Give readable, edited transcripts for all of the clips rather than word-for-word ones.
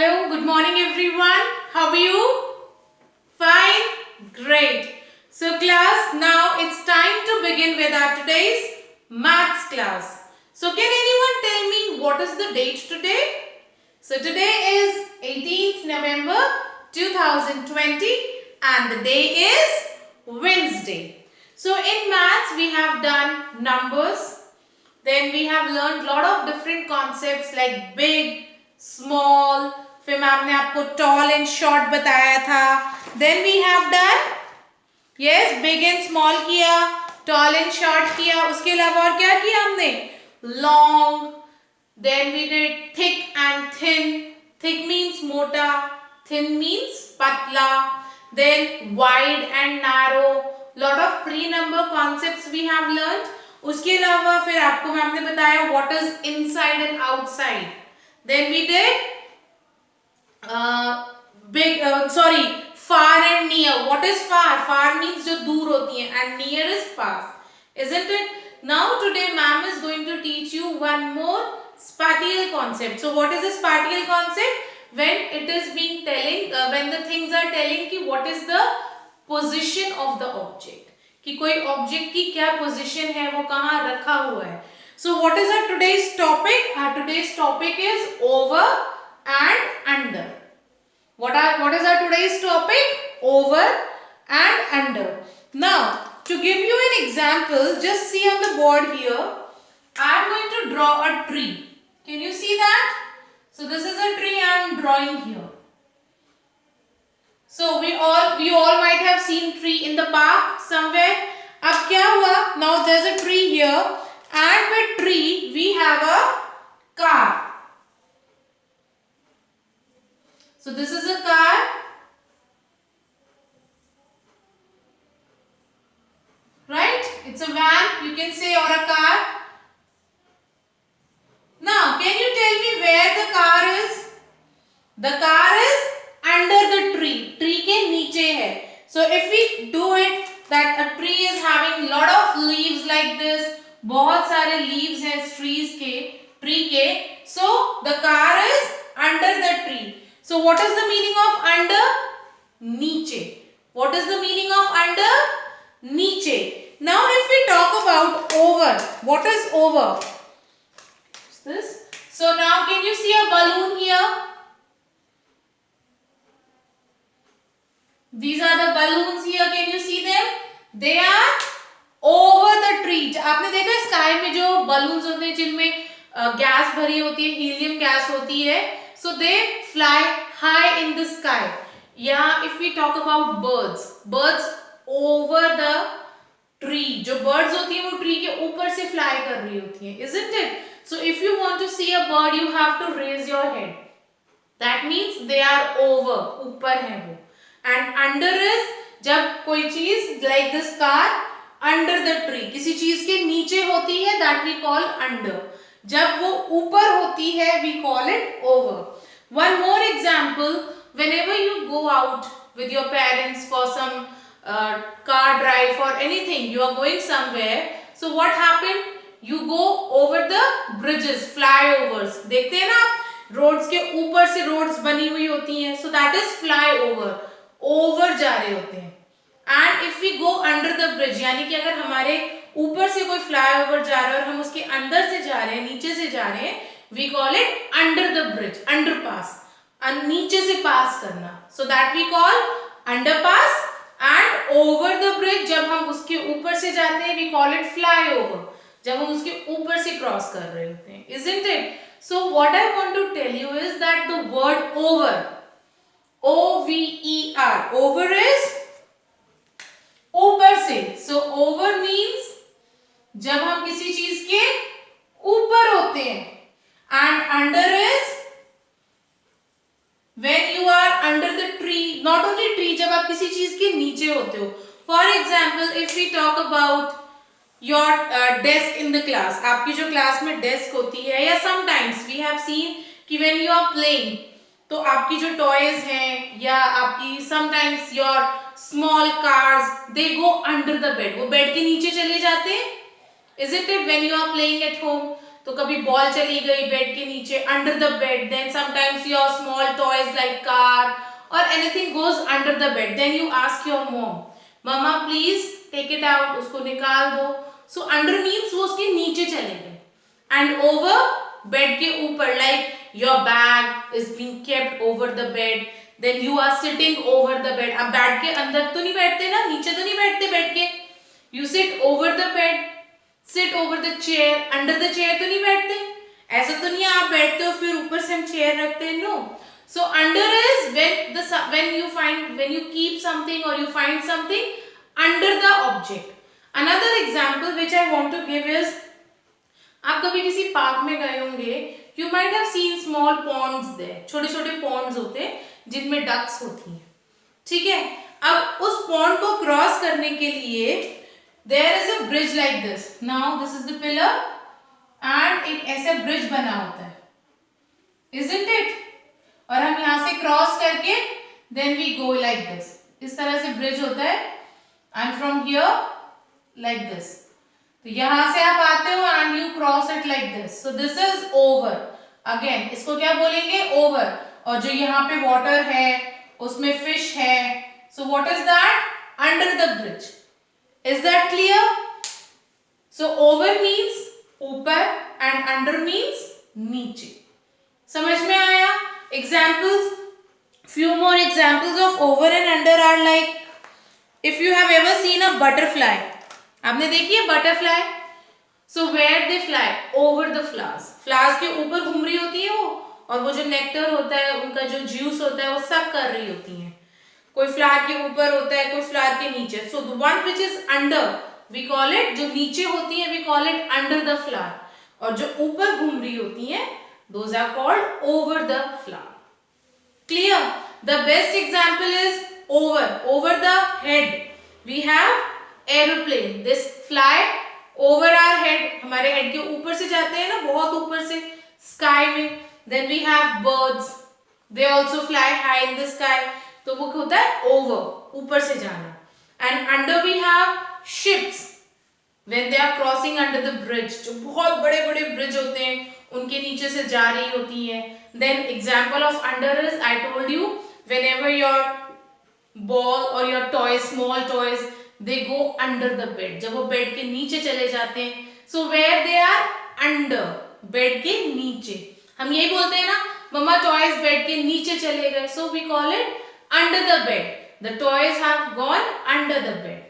Hello, good morning everyone. How are you? Fine? Great. So class, now it's time to begin with our today's maths class. So can anyone tell me what is the date today? So today is 18th November 2020 and the day is Wednesday. So in maths we have done numbers. Then we have learned lot of different concepts like big, small, फिर ma'am ने आपको tall and short बताया था. Then we have done yes big and small किया, tall and short किया. उसके अलावा और क्या किया हमने? Long. Then we did thick and thin. Thick means मोटा, thin means पतला. Then wide and narrow. Lot of pre-number concepts we have learned. उसके अलावा फिर आपको मैम ने बताया what is inside and outside. Then we did far and near. What is far? Far means जो दूर होती है and near is past, isn't it? Now today ma'am is going to teach you one more spatial concept. So what is a spatial concept? When it is being telling, when the things are telling कि what is the position of the object. कि कोई object की क्या position है, वो कहाँ रखा हुआ है. So what is our today's topic? Our today's topic is over and under. What is our today's topic? Over and under. Now to give you an example, just see on the board here. I am going to draw a tree. Can you see that? So this is a tree I am drawing here. So we all might have seen tree in the park somewhere. अब क्या हुआ? Now there's a tree here, and with tree we have a car. So this is a car. Right? It's a van, you can say, or a car. Now, can you tell me where the car is? The car is under the tree. Tree के नीचे है. So if we do it that a tree is having lot of leaves like this, बहुत सारे leaves हैं tree के. So the car is under the tree. So what is the meaning of under? नीचे. What is the meaning of under? नीचे. Now if we talk about over, what is over? What's this? So now can you see a balloon here? These are the balloons here. Can you see them? They are over the tree. आपने देखा sky में जो balloons होते हैं जिनमें gas भरी होती है, हीलियम गैस होती है. So they fly high in the sky. Yeah, if we talk about birds over the tree. जो birds होती हैं वो tree के ऊपर से fly कर रही होती हैं, isn't it? So if you want to see a bird, you have to raise your head. That means they are over. ऊपर है वो. And under is जब कोई चीज like this car under the tree, किसी चीज के नीचे होती है, that we call under. जब वो ऊपर होती है, we call it over. One more example, whenever you go out with your parents for some car drive or anything, you are going somewhere. So what happened? You go over the bridges, flyovers. देखते हैं ना आप, roads के ऊपर से roads बनी हुई होती हैं. So that is flyover. Over जा रहे होते हैं. And if we go under the bridge, यानी कि अगर हमारे ऊपर से कोई फ्लाई ओवर जा रहा है और हम उसके अंदर से जा रहे हैं, नीचे से जा रहे हैं, we call it under the bridge, underpass. नीचे से पास करना. So that we call underpass. And over the bridge, जब हम उसके ऊपर से जाते हैं, we call it flyover, जब हम उसके ऊपर से क्रॉस कर रहे होते हैं, isn't it? So what I want to tell you is that the word over, O-V-E-R, over is ऊपर से. So over means जब हम किसी चीज के ऊपर होते हैं. And under is when you are under the tree. Not only tree, जब आप किसी चीज के नीचे होते हो. For example, if we talk about your desk in the class, आपकी जो क्लास में डेस्क होती है, या sometimes we have seen कि when you are playing, तो आपकी जो टॉयज हैं या आपकी sometimes your small cars, they go under the bed. वो बेड के नीचे चले जाते हैं, is it? When you are playing at home, तो कभी बॉल चली गई बेड के नीचे, under the bed, then sometimes your small toys like car और anything goes under the bed, then you ask your mom, mama please take it out, उसको निकाल दो. सो अंडर मीन्स वो उसके नीचे चले गए. एंड ओवर बेड के ऊपर, like your bag is being kept over the bed, then you are sitting over the bed. अब बेड के अंदर तो नहीं बैठते ना, नीचे तो नहीं बैठते बेड के, you sit over the bed, sit over the chair, under the chair तो नहीं बैठते. ऐसा तो नहीं है आप बैठते हो फिर ऊपर से हम चेयर रखते हैं, no. So under is when you keep something or you find something under the object. Another example which I want to give is, आप कभी किसी पार्क में गए होंगे, you might have seen small ponds there. छोटे छोटे ponds होते हैं जिनमें ducks होती हैं, ठीक है. अब उस pond को क्रॉस करने के लिए there is a bridge like this. Now this is the pillar and एक ऐसा ब्रिज बना होता है, isn't it? और हम यहाँ से क्रॉस करके then we go like this, इस तरह से ब्रिज होता है. And from here like this, तो यहाँ से आप आते हो and you cross it like this. So this is over. Again इसको क्या बोलेंगे, ओवर. और जो यहाँ पे वाटर है उसमें फिश है, so what is that, under the bridge. Is that clear? So over means ऊपर एंड अंडर मीन्स नीचे. समझ में आया? Examples, few more examples of over and under are like, if you have ever seen a butterfly, आपने देखी है butterfly? So where they fly? Over the flowers. Flowers के ऊपर घूम रही होती है वो, और वो जो नेक्टर होता है, उनका जो जूस होता है, वो सब कर रही होती हैं. कोई फ्लावर के ऊपर होता है, कोई फ्लावर के नीचे. So the one which is under, we call it, जो नीचे होती है we call it under the flower, और जो ऊपर घूम रही होती हैं those are called over the flower. Clear? The best example is over the head. We have aeroplane. This fly over our head. हमारे head के ऊपर से जाते हैं ना, बहुत ऊपर से sky में. Then we have birds. They also fly high in the sky. तो वो होता है over, ऊपर से जाना. And under we have ships. When they are crossing under the bridge, जो बहुत बड़े बड़े ब्रिज होते हैं उनके नीचे से जा रही होती है. Then example of under is, I told you, whenever your ball or your toys, small toys, they go under the bed. जब वो बेड के नीचे चले जाते हैं, so where they are under, bed के नीचे. हम यही बोलते हैं ना, मम्मा टॉयज बेड के नीचे चले गए, so we call it under the bed. The toys have gone under the bed.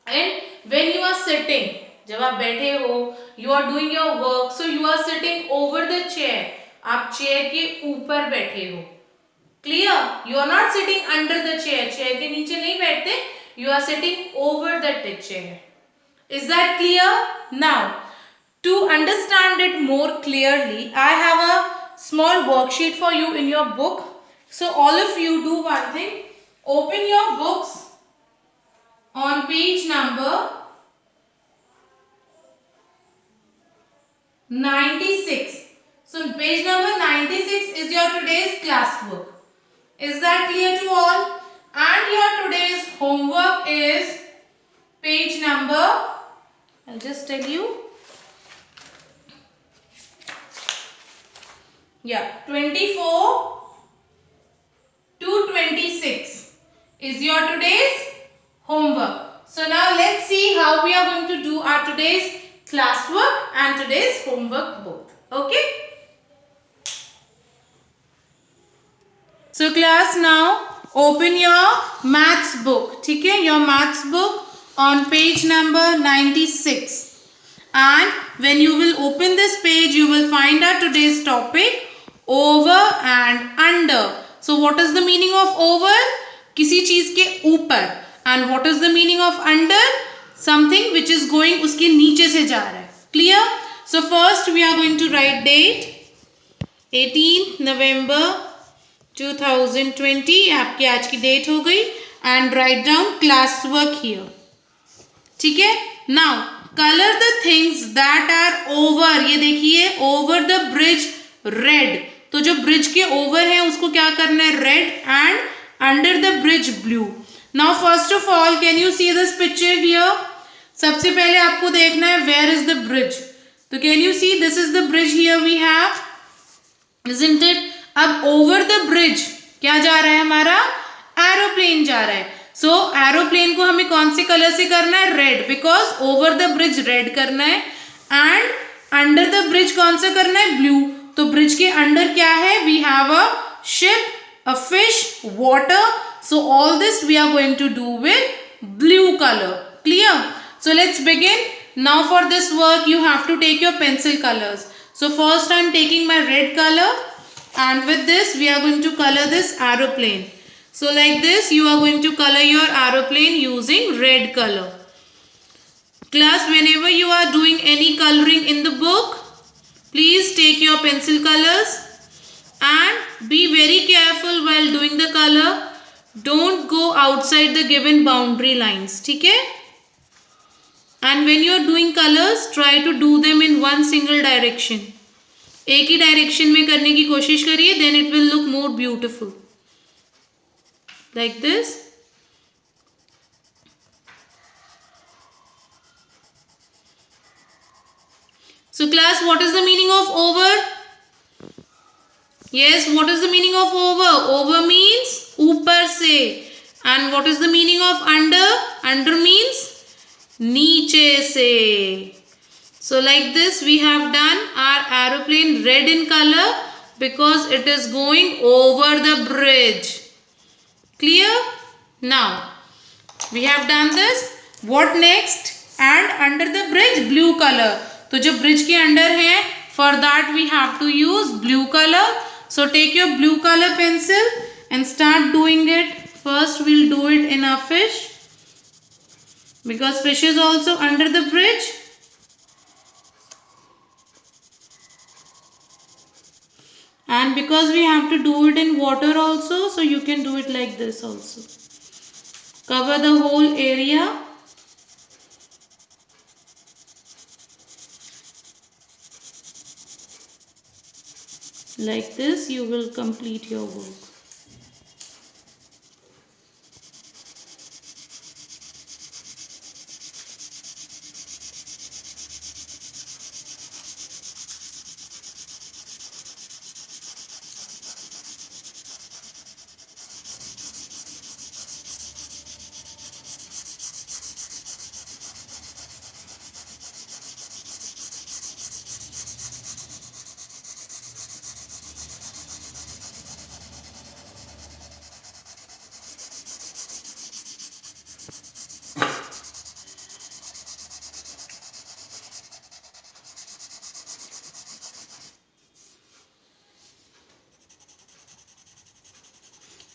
And when you are sitting, जब आप बैठे हो, you are doing your work, so you are sitting over the chair. आप chair के ऊपर बैठे हो. Clear? You are not sitting under the chair. Chair के नीचे नहीं बैठते. You are sitting over the chair. Is that clear? Now, to understand it more clearly, I have a small worksheet for you in your book. So all of you do one thing. Open your books on page number 96. So page number 96 is your today's classwork. Is that clear to all? And your today's homework is page number, I'll just tell you. Yeah, 24 to 26 is your today's homework. So now let's see how we are going to do our today's classwork and today's homework both. Okay? So class, now open your maths book. ठीक है? Your maths book on page number 96. And when you will open this page, you will find out today's topic, over and under. So what is the meaning of over? किसी चीज के ऊपर. And what is the meaning of under? Something which is going, उसके नीचे से जा रहा है. Clear? So first we are going to write date 18 November 2020. आपकी आज की डेट हो गई. And write down class work here. ठीक है? Now color the things that are over. ये देखिए, over the bridge red. तो जो ब्रिज के ओवर है उसको क्या करना है, red. And under the bridge blue. Now first of all, can you see this picture here? सबसे पहले आपको देखना है वेयर इज द ब्रिज. तो can you see this is the bridge here we have, isn't it? अब over the bridge क्या जा रहा है हमारा, एरोप्लेन जा रहा है. सो एरोप्लेन को हमें कौन से कलर से करना है, red, because over the bridge red करना है. एंड अंडर द ब्रिज कौन सा करना है, ब्लू. तो ब्रिज के अंडर क्या है, we have a ship, a fish, water. So all this we are going to do with blue colour. Clear? So let's begin. Now for this work you have to take your pencil colors. So first I am taking my red color, and with this we are going to color this aeroplane. So like this you are going to color your aeroplane using red color. Class, whenever you are doing any coloring in the book, please take your pencil colors and be very careful while doing the color. Don't go outside the given boundary lines. ठीक है? And when you are doing colors, try to do them in one single direction. एक ही direction में करने की कोशिश करिए, then it will look more beautiful. Like this. So class, what is the meaning of over? Yes, what is the meaning of over? Over means ऊपर से. And what is the meaning of under? Under means नीचे से. So like this we have done our aeroplane red in color because it is going over the bridge. Clear? Now we have done this. What next? And under the bridge blue color. तो जो bridge के अंदर है, for that we have to use blue color. So take your blue color pencil and start doing it. First we'll do it in our fish, because fish is also under the bridge. And because we have to do it in water also, so you can do it like this also. Cover the whole area. Like this you will complete your work.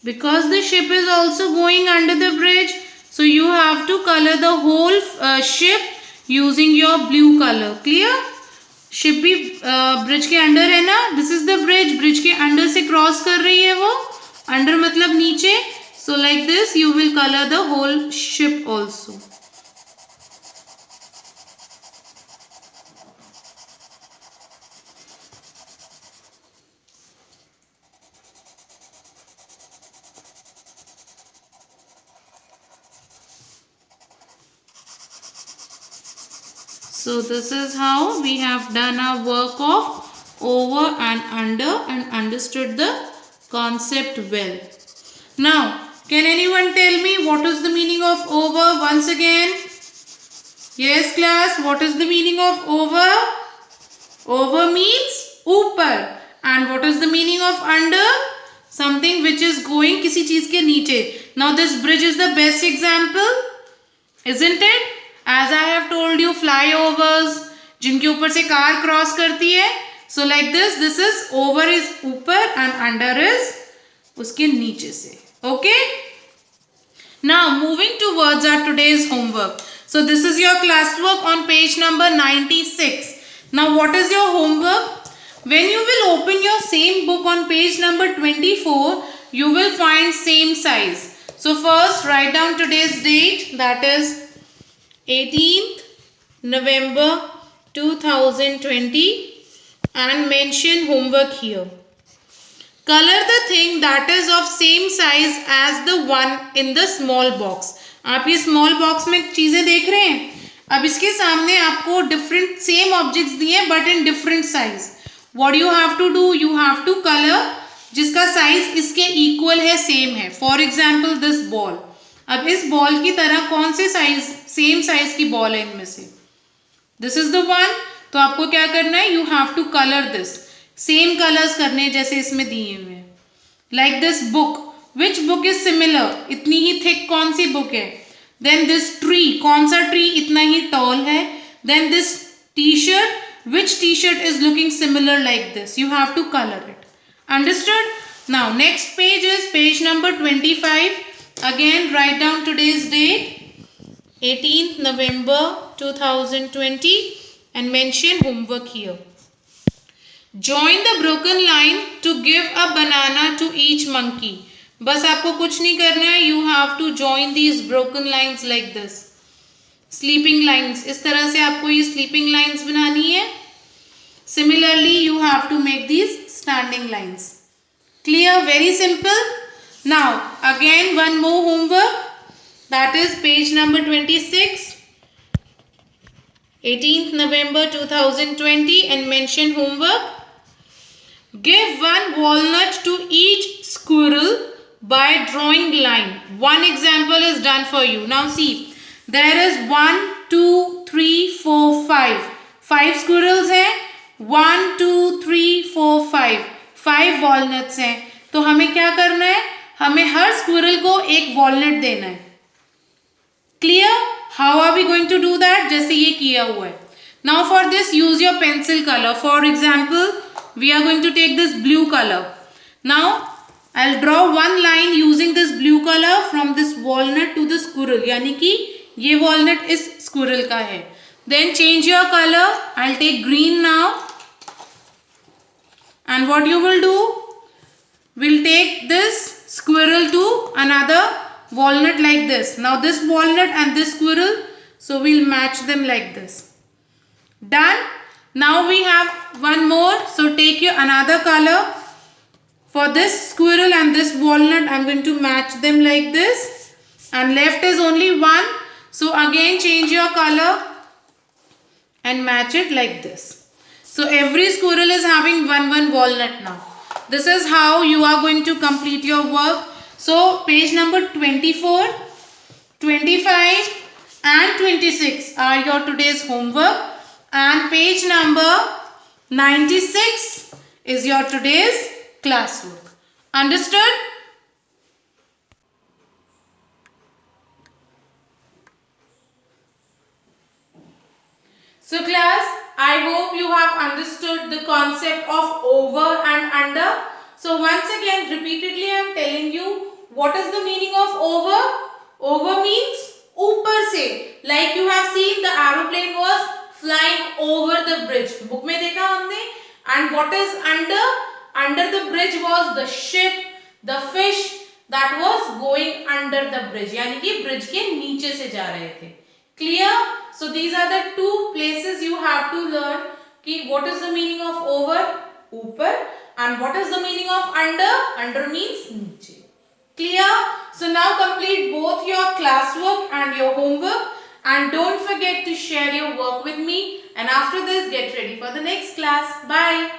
Because the ship is also going under the bridge, so you have to color the whole ship using your blue color. Clear? Ship भी bridge के अंदर है ना. This is the bridge. Bridge के अंदर से cross कर रही है वो. अंदर मतलब नीचे. So like this you will color the whole ship also. So this is how we have done our work of over and under and understood the concept well. Now, can anyone tell me what is the meaning of over once again? Yes class, what is the meaning of over? Over means ऊपर. And what is the meaning of under? Something which is going किसी चीज के नीचे. Now this bridge is the best example, isn't it? As I have told you, flyovers जिनके ऊपर से car cross करती है. So like this is over is ऊपर and under is उसके नीचे से. Okay? Now moving towards our today's homework. So this is your classwork on page number 96. Now what is your homework? When you will open your same book on page number 24, you will find same size. So first write down today's date, that is 18th November 2020, and mention homework here. Color the thing that is of same size as the one in the small box. आप ये small box में चीजें देख रहे हैं. अब इसके सामने आपको डिफरेंट सेम ऑब्जेक्ट्स दिए but in different size. What you have to do, you have to colour जिसका साइज इसके इक्वल है, सेम है. For example this ball. अब इस बॉल की तरह कौन से साइज, सेम साइज की बॉल है इनमें से? This is the one. तो आपको क्या करना है, you have to colour this. Same colours करने जैसे इसमें दिए हुए हैं. Like this book, which book is similar, इतनी ही थिक कौन सी बुक है? देन दिस ट्री, कौन सा ट्री इतना ही टॉल है? Then this T shirt, which t-shirt is looking similar like this? You have to color it. Understood? Now next page is page number 25. Again write down today's date, 18th November 2020, and mention homework here. Join the broken line to give a banana to each monkey. बस आपको कुछ नहीं करना है, you have to join these broken lines like this. Sleeping lines, इस तरह से आपको ये स्लीपिंग लाइन्स बनानी है. Similarly you have to make these standing lines. Clear? Very simple. Now again one more homework, that is page number 26, 18th November 2020, and mention homework. Give one walnut to each squirrel by drawing line. One example is done for you. Now see, there is 1 2 3 4 5 5 squirrels हैं. 1 2 3 4 5 5 walnuts हैं. तो हमें क्या करना है, हमें हर squirrel को एक walnut देना है. Clear? How are we going to do that? जैसे ये किया हुआ है. Now for this use your pencil color. For example, we are going to take this blue color. Now I'll draw one line using this blue color from this walnut to the squirrel. यानी कि ये walnut इस squirrel का है. Then change your colour. I will take green now. And what you will do, will take this squirrel to another walnut like this. Now this walnut and this squirrel, so we'll match them like this. Done. Now we have one more, so take your another colour. For this squirrel and this walnut I am going to match them like this. And left is only one, so again change your color and match it like this. So every squirrel is having one walnut now. This is how you are going to complete your work. So page number 24, 25 and 26 are your today's homework, and page number 96 is your today's classwork. Understood? So class, I hope you have understood the concept of over and under. So once again, repeatedly I am telling you, what is the meaning of over? Over means ऊपर से. Like you have seen, the aeroplane was flying over the bridge. Book में देखा हमने. And what is under? Under the bridge was the ship, the fish that was going under the bridge. यानी कि bridge के नीचे से जा रहे थे. Clear? So these are the two places you have to learn कि what is the meaning of over, ऊपर, and what is the meaning of under. Under means नीचे. Clear? So now complete both your classwork and your homework, and don't forget to share your work with me, and after this get ready for the next class. Bye.